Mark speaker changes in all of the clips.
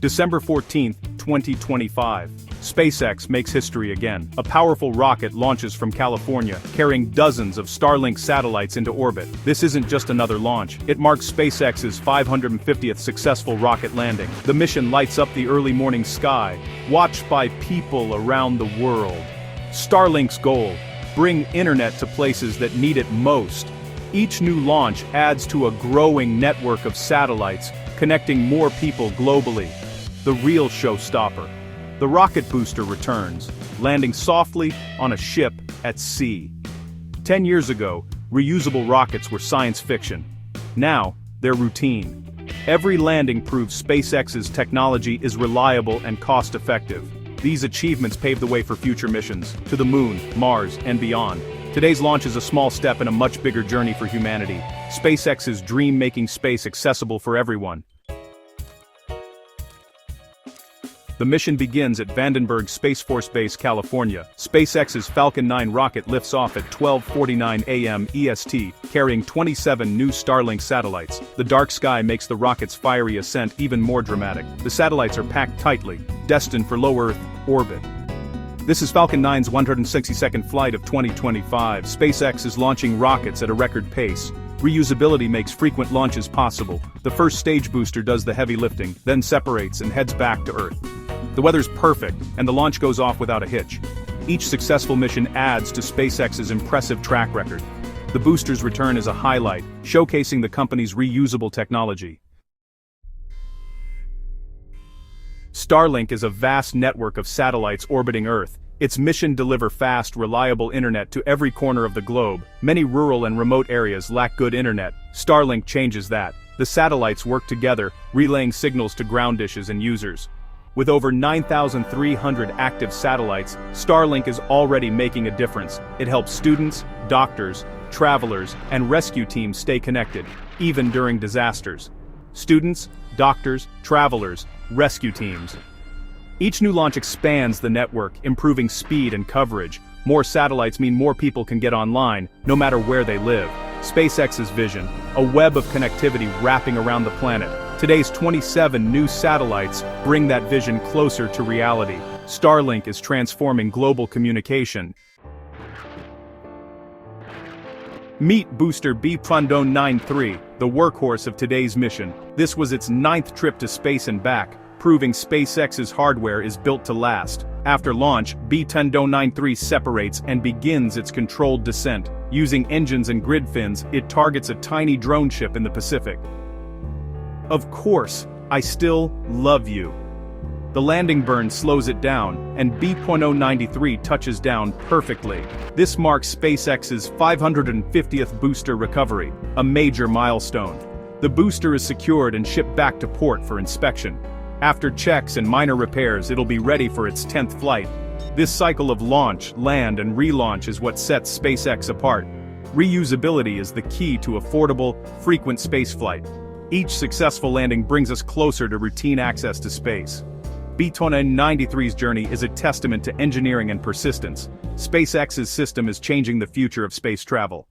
Speaker 1: December 14, 2025. SpaceX makes history again. A powerful rocket launches from California, carrying dozens of Starlink satellites into orbit. This isn't just another launch, it marks SpaceX's 550th successful rocket landing. The mission lights up the early morning sky, watched by people around the world. Starlink's goal: bring internet to places that need it most. Each new launch adds to a growing network of satellites, connecting more people globally. The real showstopper: the rocket booster returns, landing softly on a ship at sea. 10 years ago, reusable rockets were science fiction. Now, they're routine. Every landing proves SpaceX's technology is reliable and cost-effective. These achievements pave the way for future missions, to the moon, Mars, and beyond. Today's launch is a small step in a much bigger journey for humanity. SpaceX's dream making space accessible for everyone. The mission begins at Vandenberg Space Force Base, California. SpaceX's Falcon 9 rocket lifts off at 12:49 a.m. EST, carrying 27 new Starlink satellites. The dark sky makes the rocket's fiery ascent even more dramatic. The satellites are packed tightly, destined for low Earth orbit. This is Falcon 9's 162nd flight of 2025. SpaceX is launching rockets at a record pace. Reusability makes frequent launches possible. The first stage booster does the heavy lifting, then separates and heads back to Earth. The weather's perfect, and the launch goes off without a hitch. Each successful mission adds to SpaceX's impressive track record. The booster's return is a highlight, showcasing the company's reusable technology. Starlink is a vast network of satellites orbiting Earth. Its mission: deliver fast, reliable internet to every corner of the globe. Many rural and remote areas lack good internet. Starlink changes that. The satellites work together, relaying signals to ground dishes and users. With over 9,300 active satellites, Starlink is already making a difference. It helps students, doctors, travelers, and rescue teams stay connected, even during disasters. Students, doctors, travelers, rescue teams. Each new launch expands the network, improving speed and coverage. More satellites mean more people can get online, no matter where they live. SpaceX's vision: a web of connectivity wrapping around the planet. Today's 27 new satellites bring that vision closer to reality. Starlink is transforming global communication. Meet booster B-Tundone-93, the workhorse of today's mission. This was its 9th trip to space and back, proving SpaceX's hardware is built to last. After launch, B-Tundone-93 separates and begins its controlled descent. Using engines and grid fins, it targets a tiny drone ship in the Pacific. Of course, I still love you. The landing burn slows it down, and B-Tundone-93 touches down perfectly. This marks SpaceX's 550th booster recovery, a major milestone. The booster is secured and shipped back to port for inspection. After checks and minor repairs, it'll be ready for its 10th flight. This cycle of launch, land, and relaunch is what sets SpaceX apart. Reusability is the key to affordable, frequent spaceflight. Each successful landing brings us closer to routine access to space. B-Tundone-93's journey is a testament to engineering and persistence. SpaceX's system is changing the future of space travel.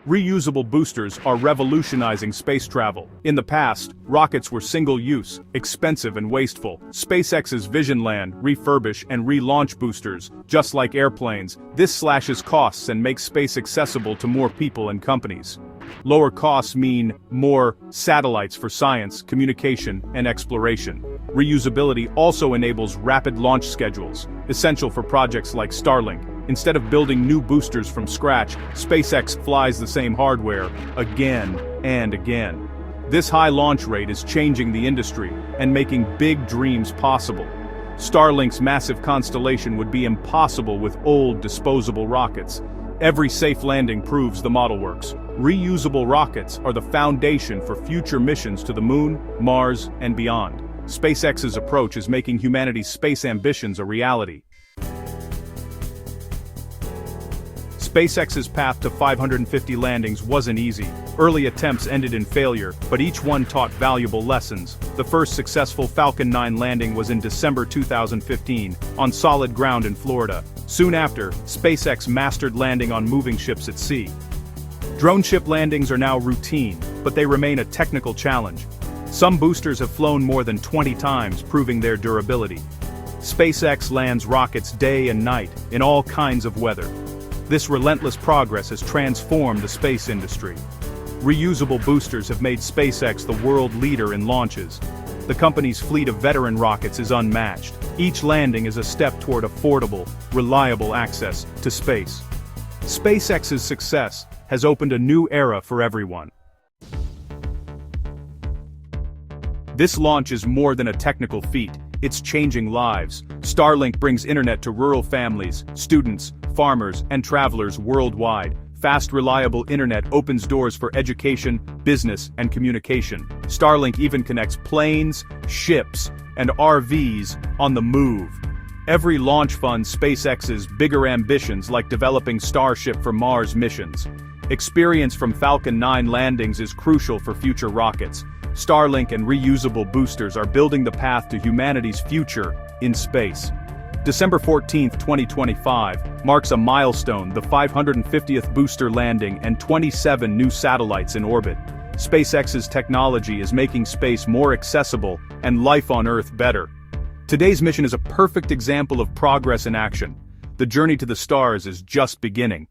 Speaker 1: Reusable boosters are revolutionizing space travel. In the past, rockets were single-use, expensive and wasteful. SpaceX's Vision land, refurbish and relaunch boosters, just like airplanes. This slashes costs and makes space accessible to more people and companies. Lower costs mean more satellites for science, communication, and exploration. Reusability also enables rapid launch schedules, essential for projects like Starlink. Instead of building new boosters from scratch, SpaceX flies the same hardware again and again. This high launch rate is changing the industry and making big dreams possible. Starlink's massive constellation would be impossible with old, disposable rockets. Every safe landing proves the model works. Reusable rockets are the foundation for future missions to the moon, Mars, and beyond. SpaceX's approach is making humanity's space ambitions a reality. SpaceX's path to 550 landings wasn't easy. Early attempts ended in failure, but each one taught valuable lessons. The first successful Falcon 9 landing was in December 2015, on solid ground in Florida. Soon after, SpaceX mastered landing on moving ships at sea. Drone ship landings are now routine, but they remain a technical challenge. Some boosters have flown more than 20 times, proving their durability. SpaceX lands rockets day and night, in all kinds of weather. This relentless progress has transformed the space industry. Reusable boosters have made SpaceX the world leader in launches. The company's fleet of veteran rockets is unmatched. Each landing is a step toward affordable, reliable access to space. SpaceX's success has opened a new era for everyone. This launch is more than a technical feat, it's changing lives. Starlink brings internet to rural families, students, farmers, and travelers worldwide. Fast, reliable internet opens doors for education, business, and communication. Starlink even connects planes, ships, and RVs on the move. Every launch funds SpaceX's bigger ambitions, like developing Starship for Mars missions. Experience from Falcon 9 landings is crucial for future rockets. Starlink and reusable boosters are building the path to humanity's future in space. December 14, 2025, marks a milestone, the 550th booster landing and 27 new satellites in orbit. SpaceX's technology is making space more accessible and life on Earth better. Today's mission is a perfect example of progress in action. The journey to the stars is just beginning.